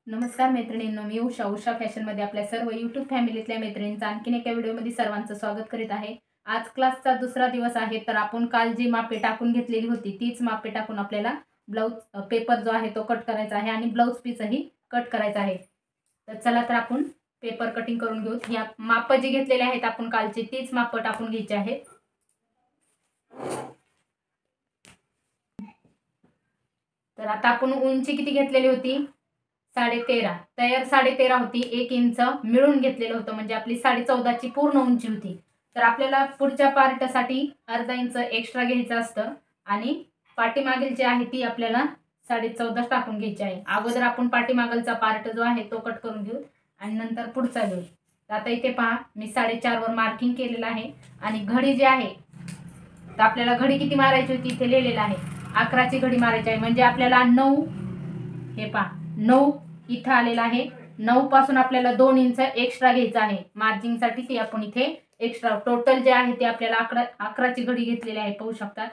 नमस्कार मैत्रिणींनो, मी उषा फॅशनमध्ये आपल्या सर्व यूट्यूब फॅमिलीतल्या मैत्रिणींचं आणखीन एका व्हिडिओमध्ये सर्वांचं स्वागत करीत आहे। आज क्लासचा दुसरा दिवस आहे, तर आपण काल जी मापे टाकून घेतलेली होती तीच मापे टाकून आपल्याला ब्लाउज पेपर जो आहे तो कट करायचा आहे आणि ब्लाउज पीसही कट करायचा आहे। तर चला तर आपण पेपर कटिंग करून घेऊ। या माप जी घेतलेली आहेत आपण कालची तीच माप टाकून घ्यायची आहेत। तर आता आपण उंची किती घेतलेली होती? 13.5 तयार 13.5 होती। 1 इंच मिळून घेतलेलं होतं, म्हणजे आपली 14.5 ची पूर्ण उंची होती। तर आपल्याला पुढच्या पार्टसाठी अर्धा इंच एक्स्ट्रा घ्यायचं असतं आणि पाठीमागील जी आहे ती आपल्याला 14.5 टाकून घ्यायची आहे। अगोदर आपण पाठीमागलचा पार्ट जो आहे तो कट करून घेऊ आणि नंतर पुढचा घेऊ। तर आता इथे पहा, मी 4.5 वर मार्किंग केलेलं आहे आणि घडी जी आहे तर आपल्याला घडी किती मारायची होती इथे लिहिलेलं आहे। 11 ची घडी मारायची आहे, म्हणजे आपल्याला 9, हे पहा 9 इथं आलेला आहे। 9 पासून आपल्याला 2 इंच एक्स्ट्रा घ्यायचा आहे मार्जिंग साठी। ती आपण इथे एक्स्ट्रा टोटल जे आहे ते आपल्याला 11 ची घडी घेतलेली आहे, पाहू शकता।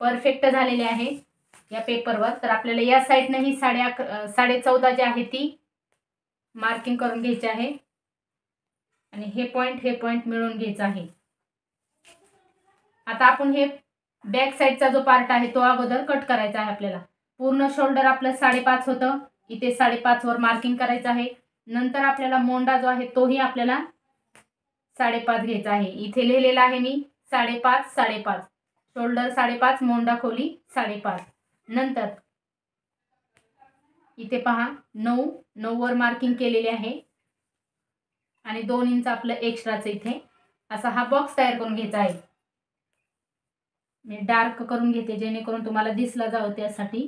परफेक्ट झालेले आहे या पेपरवर। तर आपल्याला या साइडने ही 14.5 जी आहे ती मार्किंग करून घ्यायची आहे आणि हे पॉइंट मिळून घ्यायचा आहे। आता आपण हे बॅक साइडचा जो पार्ट आहे तो अगोदर कट करायचा आहे आपल्याला। पूर्ण शोल्डर आपलं 5.5 होतं, इथे 5.5 वर मार्किंग करायचं आहे। नंतर आपल्याला मोंडा जो आहे तोही आपल्याला 5.5 घ्यायचा आहे। इथे लिहिलेला आहे मी 5.5 शोल्डर 5.5 मोंडा खोली 5.5। नंतर इथे पहा 9 वर मार्किंग केलेले आहे आणि 2 इंच आपलं एक्स्ट्राचं इथे असा हा बॉक्स तयार करून घ्यायचा आहे। मी डार्क करून घेते जेणेकरून तुम्हाला दिसला जावं त्यासाठी।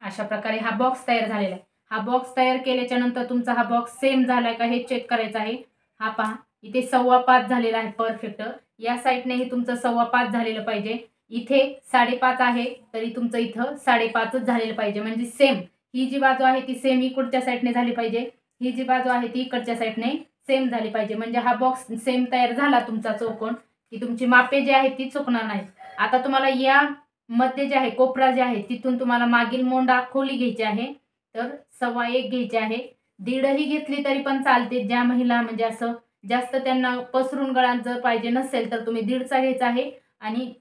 अशा प्रकारे हा बॉक्स तयार झालेला आहे। हा बॉक्स तयार केल्याच्या नंतर तुमचा हा बॉक्स सेम झालाय का हे चेक करायचं आहे। हा पहा इथे 5.25 झालेला आहे परफेक्ट। या साइडनेही तुमचं 5.25 झालेलं पाहिजे। इथे 5.5 आहे तरी तुमचं इथं 5.5च झालेलं पाहिजे, म्हणजे सेम ही जी बाजू आहे ती सेम इकडच्या साइडने झाली पाहिजे, ही जी बाजू आहे ती इकडच्या साइडने सेम झाली पाहिजे, म्हणजे हा बॉक्स सेम तयार झाला तुमचा चौकोन, की तुमची मापे जी आहे ती चुकणार नाहीत। आता तुम्हाला या मध्ये जे आहे कोपरा जे आहे तिथून तुम्हाला मागील मोंडा खोली घ्यायची आहे, तर 1.25 घ्यायची आहे। 1.5ही घेतली तरी पण चालते। ज्या महिला म्हणजे असं जास्त त्यांना पसरून गळा जर पाहिजे नसेल तर तुम्ही 1.5चा घ्यायचा आहे आणि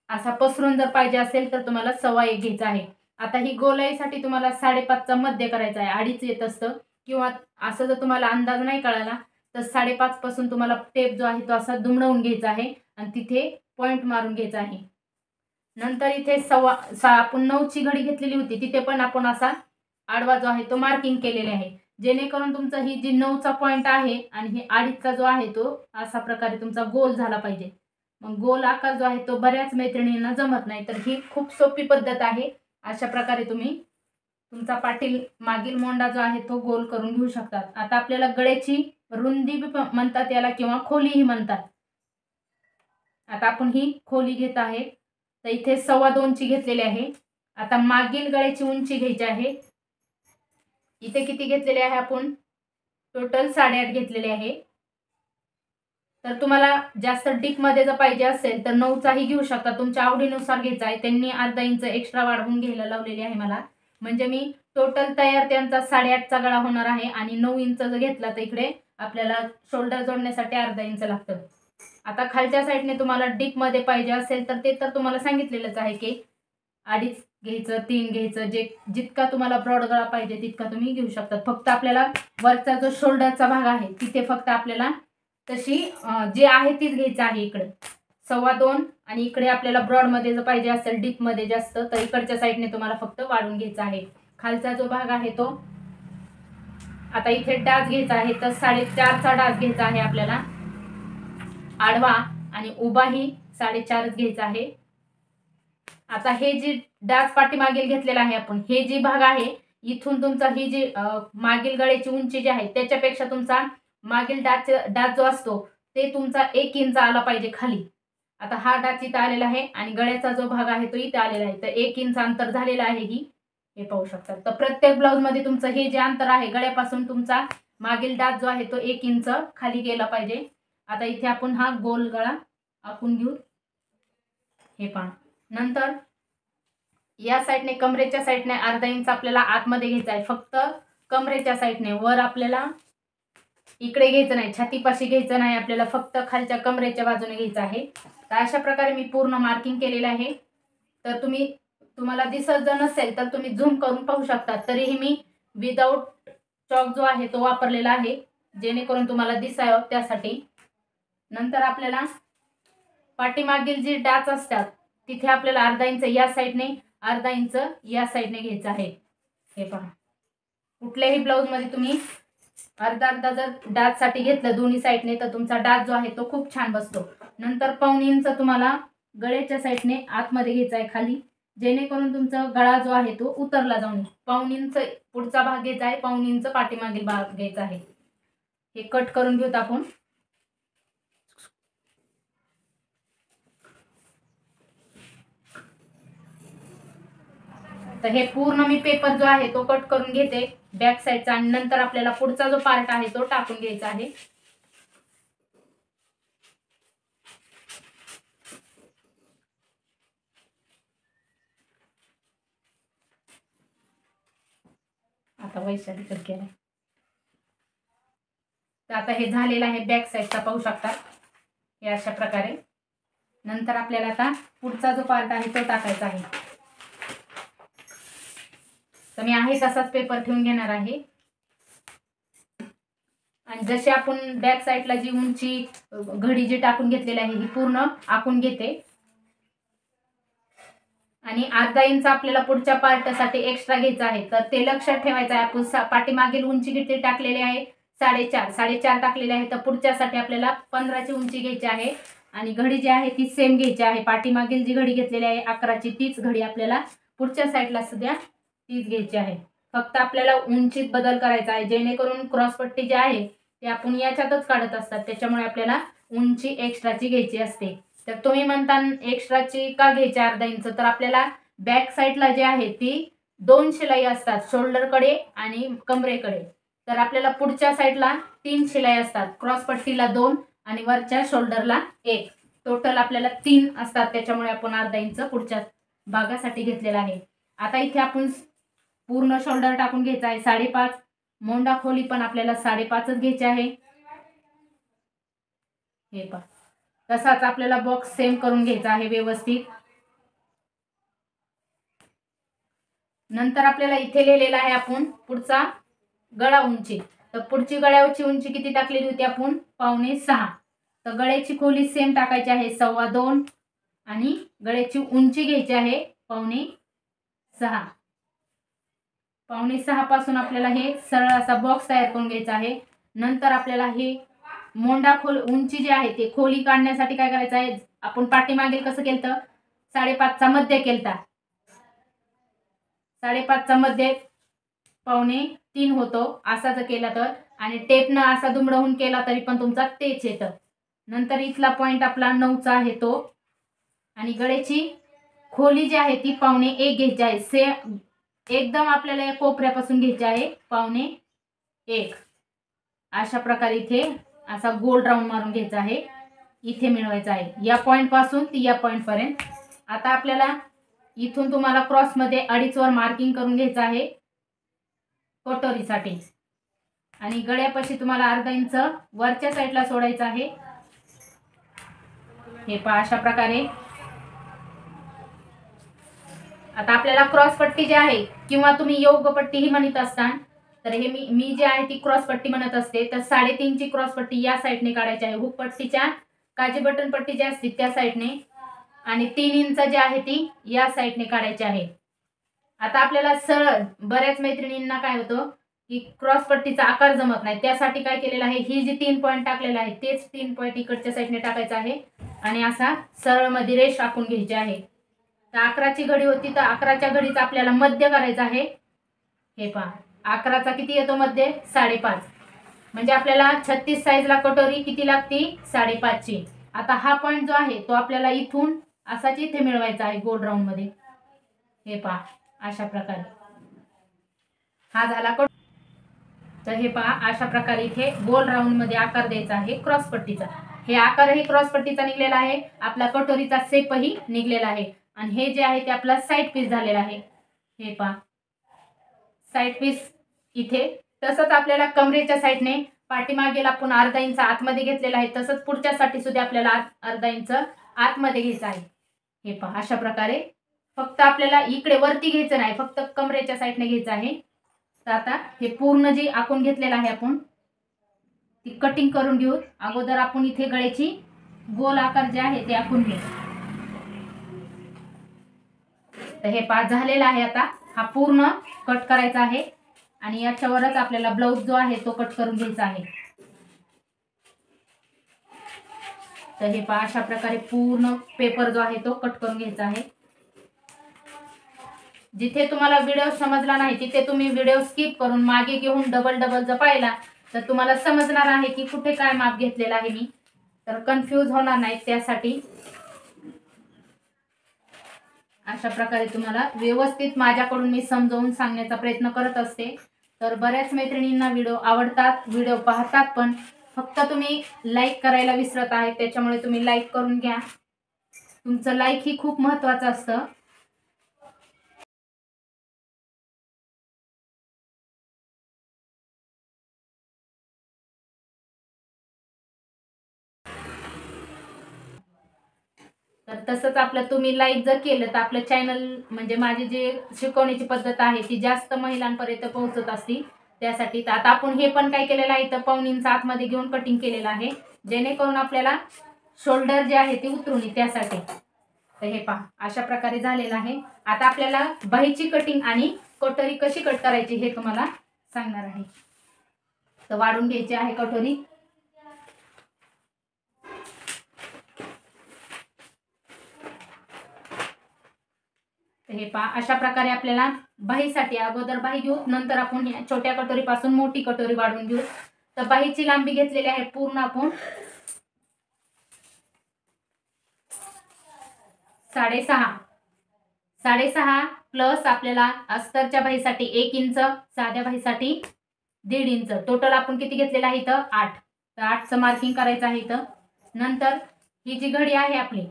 असा पसरून जर पाहिजे असेल तर तुम्हाला 1.25 घ्यायचा आहे। आता ही गोलाईसाठी तुम्हाला 5.5चा मध्य करायचा आहे, 2.5 येत असतं, किंवा असं जर तुम्हाला अंदाज नाही कळाला तर 5.5 पासून तुम्हाला टेप जो आहे तो असा दुमडवून घ्यायचा आहे आणि तिथे पॉइंट मारून घ्यायचा आहे। नंतर इथे आपण 9 ची घडी घेतलेली होती तिथे पण आपण असा आडवा जो आहे तो मार्किंग केलेले आहे, जेणेकरून तुमचा ही जी 9चा पॉइंट आहे आणि ही 2.5चा जो आहे तो अशा प्रकारे तुमचा गोल झाला पाहिजे। मग गोल आकार जो आहे तो बऱ्याच मैत्रिणींना जमत नाही, तर ही खूप सोपी पद्धत आहे। अशा प्रकारे तुम्ही तुमचा मागील मोंडा जो आहे तो गोल करून घेऊ शकतात। आता आपल्याला गळ्याची रुंदी म्हणतात याला किंवा खोलीही म्हणतात। आता आपण ही खोली घेत आहे, तर इथे 2.25 ची घेतलेली आहे। आता मागील गळ्याची उंची घ्यायची आहे। इथे किती घेतलेले आहे आपण? टोटल 8.5 घेतलेले आहे। तर तुम्हाला जास्त डीप मध्ये जर पाहिजे असेल तर 9चाही घेऊ शकता, तुमच्या आवडीनुसार घ्यायचा आहे। त्यांनी अर्धा इंच एक्स्ट्रा वाढवून घ्यायला लावलेली आहे मला, म्हणजे मी टोटल तयार त्यांचा 8.5चा गळा होणार आहे आणि 9 इंच जर घेतला तर इकडे आपल्याला शोल्डर जोडण्यासाठी अर्धा इंच लागतं। आता खालच्या साइडने तुम्हाला डीप मध्ये पाहिजे असेल तर ते तर तुम्हाला सांगितलेलंच आहे की 2.5 घ्यायचं, 3 घ्यायचं, जितका तुम्हाला ब्रॉड गळा पाहिजे तितका तुम्ही घेऊ शकता। फक्त आपल्याला वरचा जो शोल्डरचा भाग आहे तिथे फक्त आपल्याला तशी जे आहे तीच घ्यायचं आहे। इकडे 2.25 आणि इकडे आपल्याला ब्रॉड मध्ये जर पाहिजे असेल डीप मध्ये जास्त तर इकडच्या साइडने तुम्हाला फक्त वाढून घ्यायचा आहे। खालचा जो भाग आहे तो आता इथे डाच घ्यायचा आहे, तर 4.5चा डाच घ्यायचा आहे आपल्याला आडवा, आणि उभाही 4.5च घ्यायचा आहे। आता हे जी डाच पाठीमागील घेतलेला आहे आपण, हे जी भाग आहे इथून तुमचा ही जी मागील गळ्याची उंची जी आहे त्याच्यापेक्षा तुमचा मागील डाच जो असतो ते तुमचा 1 इंच आला पाहिजे खाली। आता हा डाच इथं आलेला आहे आणि गळ्याचा जो भाग आहे तो इथे आलेला आहे, तर 1 इंच अंतर झालेलं आहे हे पाहू शकता। तर प्रत्येक ब्लाउज मध्ये तुमचं हे जे अंतर आहे गळ्यापासून तुमचा मागील डाच जो आहे तो 1 इंच खाली गेला पाहिजे। आता इथे आपण हा गोल गळा आखून घेऊ, हे पहा। नंतर या साईडने कमरेच्या साईडने अर्धा इंच आपल्याला आतमध्ये घ्यायचा आहे, फक्त कमरेच्या साईडने. वर आपल्याला इकडे घ्यायचं नाही, छातीपाशी घ्यायचं नाही आपल्याला, फक्त खालच्या कमरेच्या बाजूने घ्यायचं आहे. तर अशा प्रकारे मी पूर्ण मार्किंग केलेलं आहे. तर तुम्हाला दिसत जर नसेल तर तुम्ही झूम करून पाहू शकता. तरीही मी विदाऊट चॉक जो आहे तो वापरलेला आहे, जेणेकरून तुम्हाला दिसावं त्यासाठी. नंतर आपल्याला पाठीमागील जी डाच असतात तिथे आपल्याला अर्धा इंच या साईडने, अर्धा इंच या साईडने घ्यायचं आहे. हे पहा, कुठल्याही ब्लाऊज मध्ये तुम्ही अर्धा अर्धा जर डाच साठी घेतलं दोन्ही साईडने तर तुमचा डाच जो आहे तो खूप छान बसतो. नंतर पाऊण इंच तुम्हाला गळ्याच्या साईडने आतमध्ये घ्यायचा आहे खाली, जेणेकरून तुमचा गळा जो आहे तो उतरला जाऊन. पाऊण इंच पुढचा भाग घ्यायचा आहे, पाऊण इंच पाठीमागील भाग घ्यायचा आहे. हे कट करून घेऊत आपण. तर हे पूर्ण मी पेपर जो आहे तो कट करून घेते बॅक साईडचा, आणि नंतर आपल्याला पुढचा जो पार्ट आहे तो टाकून घ्यायचा आहे. आता वैशाली कट केला. तर आता हे झालेलं आहे बॅक साईडचा, पाहू शकता हे अशा प्रकारे. नंतर आपल्याला आता पुढचा जो पार्ट आहे तो टाकायचा आहे. तर मी आहे तसाच पेपर ठेवून घेणार आहे, आणि जशी आपण बॅक साईडला जी उंची घडी जी टाकून घेतलेली आहे ही पूर्ण आखून घेते. आणि अर्धा इंच आपल्याला पुढच्या पार्टसाठी एक्स्ट्रा घ्यायचा आहे, तर ते लक्षात ठेवायचं आहे. आपण पाठीमागील उंची किती टाकलेली आहे, 4.5 टाकलेली आहे, तर पुढच्यासाठी आपल्याला 15ची उंची घ्यायची आहे. आणि घडी जी आहे ती सेम घ्यायची आहे. पाठीमागील जी घडी घेतलेली आहे 11ची तीच घडी आपल्याला पुढच्या साईडला सध्या तीच घ्यायची आहे. फक्त आपल्याला उंचीत बदल करायचा आहे, जेणेकरून क्रॉसपट्टी जी आहे ते आपण याच्यातच काढत असतात, त्याच्यामुळे आपल्याला उंची एक्स्ट्राची घ्यायची असते. तर तुम्ही म्हणता एक्स्ट्राची का घ्यायची अर्धा इंच, तर आपल्याला बॅक साईडला जे आहे ती 2 शिलाई असतात, शोल्डरकडे आणि कमरेकडे. तर आपल्याला पुढच्या साईडला 3 शिलाई असतात, क्रॉसपट्टीला 2 आणि वरच्या शोल्डरला 1. टोटल आपल्याला 3 असतात, त्याच्यामुळे आपण अर्धा इंच पुढच्या भागासाठी घेतलेला आहे. आता इथे आपण पूर्ण शोल्डर टाकून घ्यायचा आहे 5.5. मोंडा खोली पण आपल्याला 5.5च घ्यायची आहे. हे पहा, तसाच आपल्याला बॉक्स सेम करून घ्यायचा आहे व्यवस्थित. नंतर आपल्याला इथे लिहिलेला आहे आपण पुढचा गळा उंची. तर पुढची गळ्याची उंची किती टाकलेली होती आपण, 5.25. तर गळ्याची खोली सेम टाकायची आहे 2.25, आणि गळ्याची उंची घ्यायची आहे 5.25. 5.25 पासून आपल्याला हे सरळ असा बॉक्स तयार करून घ्यायचा आहे. नंतर आपल्याला हे मोंडा उंची जी आहे ते खोली काढण्यासाठी काय करायचं आहे, आपण पाठीमागे कसं केलं 5.5चा मध्य केलता, 5.5चा मध्य 2.25 होतो असा जर केला तर, आणि टेपनं असा दुमडवून केला तरी पण तुमचा तेच येतं. नंतर इथला पॉइंट आपला 9चा आहे तो, आणि गळ्याची खोली जी आहे ती 1.25 घ्यायची आहे. सेम एकदम आपल्याला या कोपऱ्यापासून घ्यायची आहे 1.25. अशा प्रकारे इथे असा गोल राऊंड मारून घ्यायचा आहे, इथे मिळवायचा आहे या पॉइंट पासून ती या पॉइंट पर्यंत. आता आपल्याला इथून तुम्हाला क्रॉस मध्ये 2.5 वर मार्किंग करून घ्यायचं आहे कटोरीसाठी, आणि गळ्यापाशी तुम्हाला अर्धा इंच वरच्या साईडला सोडायचं आहे. हे पहा अशा प्रकारे. आता आपल्याला क्रॉस पट्टी जी आहे किंवा तुम्ही योग पट्टी ही म्हणत असता, तर हे मी जे आहे ती क्रॉस पट्टी म्हणत असते. तर 3.5ची क्रॉस पट्टी या साईडने काढायची आहे, हुक पट्टीच्या काजी बटन पट्टी जी असते त्या साईडने, आणि 3 इंच जी आहे ती या साईडने काढायची आहे. आता आपल्याला सरळ बऱ्याच मैत्रिणींना काय होतं की क्रॉस पट्टीचा आकार जमत नाही, त्यासाठी काय केलेलं आहे, ही जी 3 पॉइंट टाकलेला आहे तेच 3 पॉइंट इकडच्या साईडने टाकायचा आहे, आणि असा सरळ मध्ये रेष आखून घ्यायची आहे. तर 11ची घडी होती, तर 11च्या घडीचा आपल्याला मध्य करायचा आहे. हे पहा 11चा किती येतो मध्य, 5.5. म्हणजे आपल्याला 36 साईजला कटोरी किती लागती, 5.5ची. आता हा पॉइंट जो आहे तो आपल्याला इथून असाच इथे मिळवायचा आहे गोल राऊंड मध्ये. हे पहा अशा प्रकारे हा झाला. तर हे पहा अशा प्रकारे इथे गोल राऊंड मध्ये आकार द्यायचा आहे क्रॉस पट्टीचा. हे आकारही क्रॉस पट्टीचा निघलेला आहे, आपला कटोरीचा शेपही निघलेला आहे. आणि हे जे आहे ते आपला साइड पीस झालेला आहे. हे पहा साइड पीस इथे. तसंच आपल्याला कमरेच्या साईडने पाठीमागेला आपण अर्धा इंच आतमध्ये घेतलेला आहे, तसंच पुढच्या साठी सुद्धा आपल्याला अर्धा इंच आतमध्ये घ्यायचं आहे. हे पहा अशा प्रकारे फक्त आपल्याला इकडे वरती घ्यायचं नाही, फक्त कमरेच्या साईडने घ्यायचं आहे. तर आता हे पूर्ण जे आखून घेतलेलं आहे आपण ती कटिंग करून घेऊ. अगोदर आपण इथे गळ्याची गोल आकार जे आहे ते आखून घेऊ. तर हे पहा झालेलं आहे. आता हा पूर्ण कट करायचा आहे आणि याच्यावरच आपल्याला ब्लाउज जो आहे तो कट करून घ्यायचा आहे. तर हे पहा अशा प्रकारे पूर्ण पेपर जो आहे तो कट करून घ्यायचा आहे. जिथे तुम्हाला व्हिडिओ समजला नाही तिथे तुम्ही व्हिडिओ स्किप करून मागे घेऊन डबल जर पाहिला तर तुम्हाला समजणार आहे की कुठे काय माप घेतलेला आहे मी, तर कन्फ्यूज होणार नाही. त्यासाठी अशा प्रकारे तुम्हाला व्यवस्थित माझ्याकडून मी समजावून सांगण्याचा प्रयत्न करत असते. तर बऱ्याच मैत्रिणींना व्हिडिओ आवडतात, व्हिडिओ पाहतात, पण फक्त तुम्ही लाईक करायला विसरत आहे. त्याच्यामुळे तुम्ही लाईक करून घ्या. तुमचं लाईक ही खूप महत्त्वाचं असतं. तर तसंच आपलं तुम्ही लाईक जर केलं तर आपलं चॅनल म्हणजे माझी जी शिकवण्याची पद्धत आहे ती जास्त महिलांपर्यंत पोहोचत असते. त्यासाठी तर आता आपण हे पण काय केलेलं आहे तर पाऊण इंच आतमध्ये घेऊन कटिंग केलेलं आहे, जेणेकरून आपल्याला शोल्डर जे आहे ते उतरून येईल त्यासाठी. तर हे पहा अशा प्रकारे झालेलं आहे. आता आपल्याला बाहीची कटिंग आणि कटोरी कशी कट करायची हे तुम्हाला सांगणार आहे. तर वाढून घ्यायची आहे कटोरी. हे पहा अशा प्रकारे आपल्याला बाहीसाठी अगोदर बाही घेऊ, नंतर आपण या छोट्या कटोरीपासून मोठी कटोरी वाढवून घेऊ. तर बाहीची लांबी घेतलेली आहे पूर्ण आपण 6.5 प्लस आपल्याला अस्तरच्या बाहीसाठी 1 इंच, साध्या बाहीसाठी 1.5 इंच, टोटल आपण किती घेतलेलं आहे इथं 8. तर 8चं मार्किंग करायचं आहे इथं. नंतर ही जी घडी आहे आपली,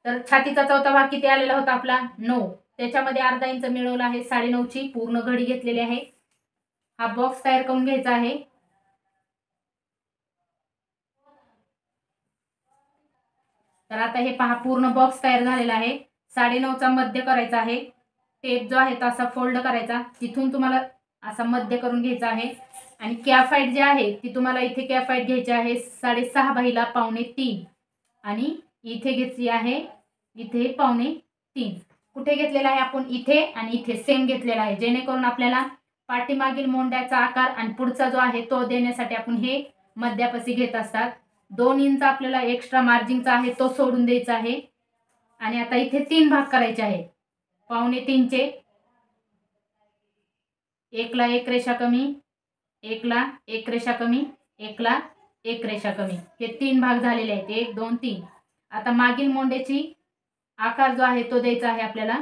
तर छातीचा चौथा भाग किती आलेला होता आपला 9, त्याच्यामध्ये अर्धा इंच मिळवला आहे. 9.5ची पूर्ण घडी घेतलेली आहे. हा बॉक्स तयार करून घ्यायचा आहे. तर आता हे पहा पूर्ण बॉक्स तयार झालेला आहे. 9.5चा मध्य करायचा आहे. टेप जो आहे तो असा फोल्ड करायचा, तिथून तुम्हाला असा मध्य करून घ्यायचा आहे. आणि कॅफाईट जी आहे ती तुम्हाला इथे कॅफाईट घ्यायची आहे 6.5 बाहीला 2.25 आणि इथे घेतली आहे इथे 2.25. कुठे घेतलेला आहे आपण इथे आणि इथे सेम घेतलेला आहे, जेणेकरून आपल्याला पाठीमागील मोंड्याचा आकार आणि पुढचा जो आहे तो देण्यासाठी आपण हे मध्यापाशी घेत असतात. 2 इंच आपल्याला एक्स्ट्रा मार्जिनचा आहे तो सोडून द्यायचा आहे. आणि आता इथे 3 भाग करायचे आहेत. 2.25चे 1 ला 1 रेषा कमी, 1 ला 1 रेषा कमी, 1 ला 1 रेषा कमी, हे 3 भाग झालेले आहेत. 1 2 3. आता मागील मोंड्याची आकार जो आहे तो द्यायचा आहे आपल्याला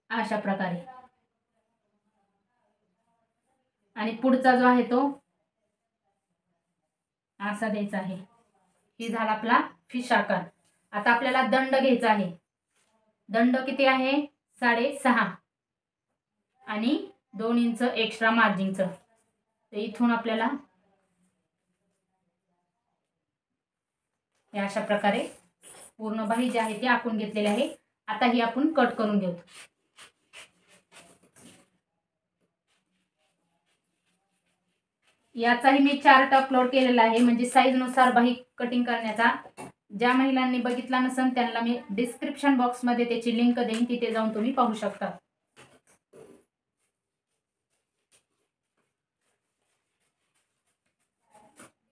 अशा प्रकारे, आणि पुढचा जो आहे तो असा द्यायचा आहे. ही झाला आपला फिश आकार. आता आपल्याला दंड घ्यायचा आहे. दंड किती आहे 6.5 आणि 2 इंच एक्स्ट्रा मार्जिनचं. तर इथून आपल्याला हे अशा प्रकारे पूर्ण बाही जी आहे ती आखून घेतलेली आहे. आता ही आपण कट करून घेऊ. याचाही मी चार्ट अपलोड केलेला आहे, म्हणजे साईज नुसार बाही कटिंग करण्याचा. ज्या महिलांनी बघितला नसेल त्यांना मी डिस्क्रिप्शन बॉक्स मध्ये त्याची लिंक देईन, तिथे जाऊन तुम्ही पाहू शकता.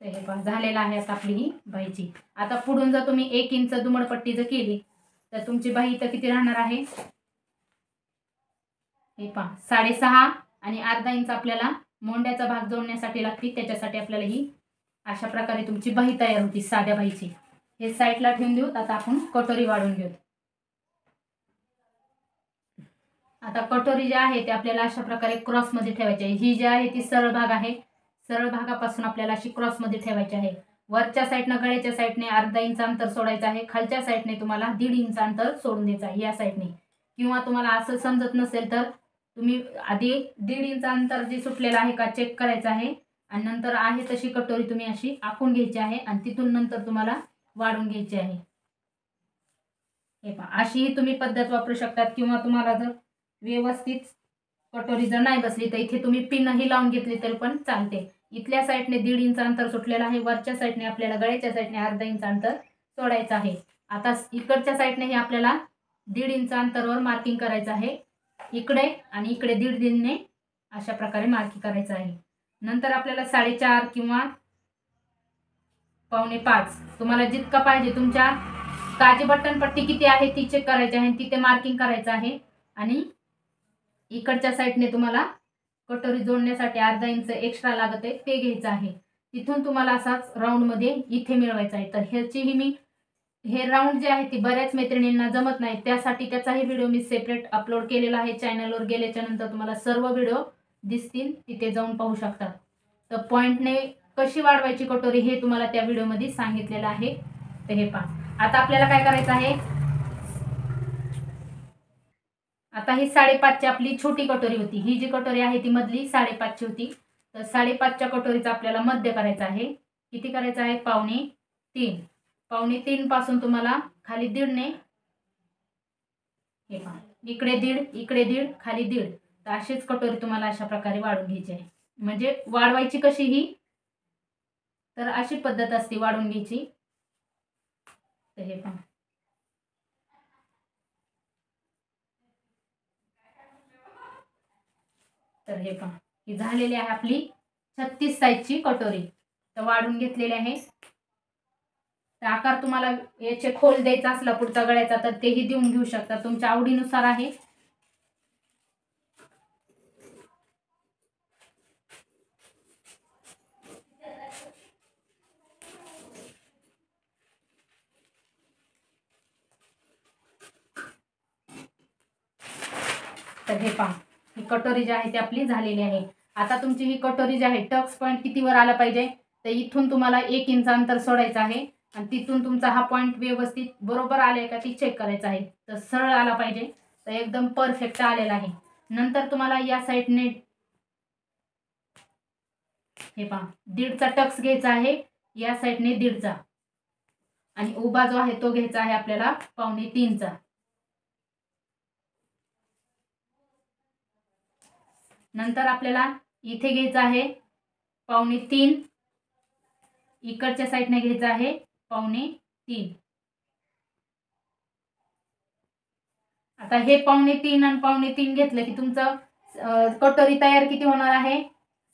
हे पण झालेला आहे आता आपली ही बाहीची. आता पुढून जर तुम्ही 1 इंच दुमडपट्टी जर केली तर तुमची बाही इथं किती राहणार आहे हे पहा 6.5 आणि अर्धा इंच आपल्याला मोंड्याचा भाग जोडण्यासाठी लागते. त्याच्यासाठी आपल्याला ही अशा प्रकारे तुमची बाही तयार होती साध्या बाहीची. हे साईडला ठेवून देऊ. आता आपण कटोरी वाढवून घेऊ. आता कटोरी जी आहे ते आपल्याला अशा प्रकारे क्रॉसमध्ये ठेवायची आहे. ही जी आहे ती सरळ भाग आहे, सरळ भागापासून आपल्याला अशी क्रॉसमध्ये ठेवायची आहे. वरच्या साईडनं गळ्याच्या साईडने अर्धा इंच अंतर सोडायचं आहे, खालच्या साईडने तुम्हाला 1.5 इंच अंतर सोडून द्यायचं आहे या साईडने. किंवा तुम्हाला असं समजत नसेल तर तुम्ही आधी 1.5 इंच अंतर जे सुटलेलं आहे का चेक करायचं आहे आणि नंतर आहे तशी कटोरी तुम्ही अशी आखून घ्यायची आहे आणि तिथून नंतर तुम्हाला वाढून घ्यायची आहे. हे पहा, अशीही तुम्ही पद्धत वापरू शकतात. किंवा तुम्हाला जर व्यवस्थित कटोरी जर नाही बसली तर इथे तुम्ही पिनही लावून घेतली तरी पण चालते. इथल्या साईडने 1.5 इंच अंतर सुटलेलं आहे, वरच्या साईडने आपल्याला गळ्याच्या साईडने अर्धा इंच अंतर सोडायचं आहे. आता इकडच्या साईडने आपल्याला 1.5 इंच अंतरावर मार्किंग करायचं आहे. इकडे आणि इकडे 1.5 इंचने अशा प्रकारे मार्किंग करायचं आहे. नंतर आपल्याला 4.5 किंवा 4.25 तुम्हाला जितका पाहिजे तुमच्या काजी बटन पट्टी किती आहे ती चेक करायची आहे, तिथे मार्किंग करायचं आहे. आणि इकडच्या साईडने तुम्हाला कटोरी जोडण्यासाठी अर्धा इंच एक्स्ट्रा लागत आहे ते घ्यायचं आहे. तिथून तुम्हाला असाच राऊंडमध्ये इथे मिळवायचा आहे. तर ह्याचीही मी हे राऊंड जे आहे ती बऱ्याच मैत्रिणींना जमत नाही, त्यासाठी त्याचाही व्हिडिओ मी सेपरेट अपलोड केलेला आहे. चॅनलवर गेल्याच्या नंतर तुम्हाला सर्व व्हिडिओ दिसतील, तिथे जाऊन पाहू शकता. तर पॉईंटने कशी वाढवायची कटोरी हे तुम्हाला त्या व्हिडिओमध्ये सांगितलेलं आहे. तर हे पहा, आता आपल्याला काय करायचं आहे, आता ही 5.5ची आपली छोटी कटोरी होती. ही जी कटोरी आहे ती मधली 5.5ची होती. तर 5.5च्या कटोरीचा आपल्याला मध्य करायचं आहे. किती करायचं आहे, 2.25. 2.25 पासून तुम्हाला खाली 1.5ने हे पहा, इकडे 1.5 इकडे 1.5 खाली 1.5. तर अशीच कटोरी तुम्हाला अशा प्रकारे वाढून घ्यायची आहे. म्हणजे वाढवायची कशी ही, तर अशी पद्धत असते वाढून घ्यायची. तर हे पहा, तर हे पहा ही झालेली आहे आपली 36 साईजची कटोरी. तर वाढून घेतलेली आहे. तर आकार तुम्हाला याचे खोल द्यायचा असला पुढचा गळ्याचा तर तेही देऊन घेऊ शकता, तुमच्या आवडीनुसार आहे. तर हे पहा, ही कटोरी जी आहे ती आपली झालेली आहे. आता तुमची ही कटोरी जी आहे टक्स पॉईंट कितीवर आला पाहिजे, तर इथून तुम्हाला 1 इंच अंतर सोडायचं आहे आणि तिथून तुमचा हा पॉईंट व्यवस्थित बरोबर आलाय का ती चेक करायचं आहे. तर सरळ आला पाहिजे, तर एकदम परफेक्ट आलेला आहे. नंतर तुम्हाला या साईडने हे पहा 1.5चा टक्स घ्यायचा आहे, या साईडने 1.5चा आणि उभा जो आहे तो घ्यायचा आहे आपल्याला 2.25चा. नंतर आपल्याला इथे घ्यायचं आहे 2.25, इकडच्या साईडने घ्यायचं आहे 2.25. आता हे 2.25 आणि 2.25 घेतलं की तुमचं कटोरी तयार किती होणार आहे,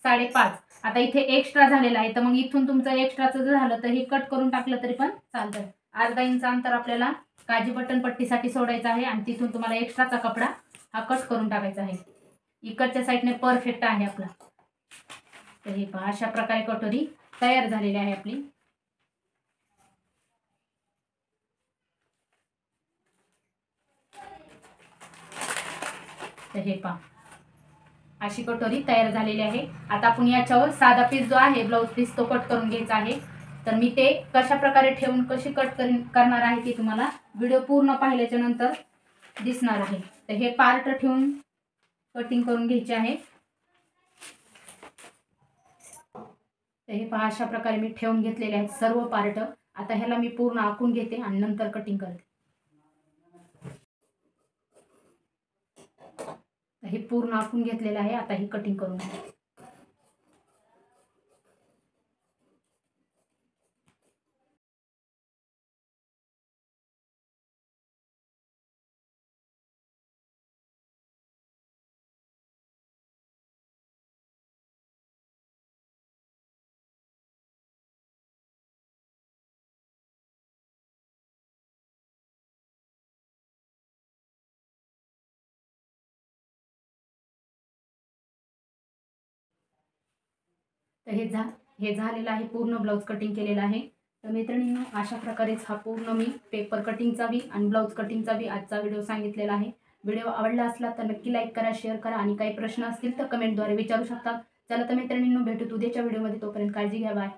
5.5. आता इथे एक्स्ट्रा झालेला आहे, तर मग इथून तुमचं एक्स्ट्राचं जर झालं तर हे कट करून टाकलं तरी पण चालतं. अर्धा इंच अंतर आपल्याला काजी बटन पट्टीसाठी सोडायचं आहे आणि तिथून तुम्हाला एक्स्ट्राचा कपडा हा कट करून टाकायचा आहे. इकडच्या साईडने परफेक्ट आहे आपला. तर हे पहा, अशा प्रकारे कटोरी तयार झालेली आहे आपली. तर हे पहा, अशी कटोरी तयार झालेली आहे. आता आपण याच्यावर साधा पीस जो आहे ब्लाऊज पीस तो कट करून घ्यायचा आहे. तर मी ते कशा प्रकारे ठेवून कशी कट करणार आहे ते तुम्हाला व्हिडिओ पूर्ण पाहिल्याच्या नंतर दिसणार आहे. तर हे पार्ट ठेवून कटिंग करून घ्यायचे आहे. तर हे पहा, अशा प्रकारे मी ठेवून घेतलेले आहेत सर्व पार्ट. आता ह्याला मी पूर्ण आखून घेते आणि नंतर कटिंग करते. हे पूर्ण आखून घेतलेलं आहे, आता ही कटिंग करून घ्या. तर हे झालेलं आहे, पूर्ण ब्लाऊज कटिंग केलेलं आहे. तर मैत्रिणींनो, अशा प्रकारेच हा पूर्ण मी पेपर कटिंगचा बी आणि ब्लाऊज कटिंगचा बी आजचा व्हिडिओ सांगितलेला आहे. व्हिडिओ आवडला असला तर नक्की लाईक करा, शेअर करा आणि काही प्रश्न असतील तर कमेंटद्वारे विचारू शकता. चला तर मैत्रिणींनो, भेटू उद्याच्या व्हिडिओमध्ये. तोपर्यंत काळजी घ्या. बाय.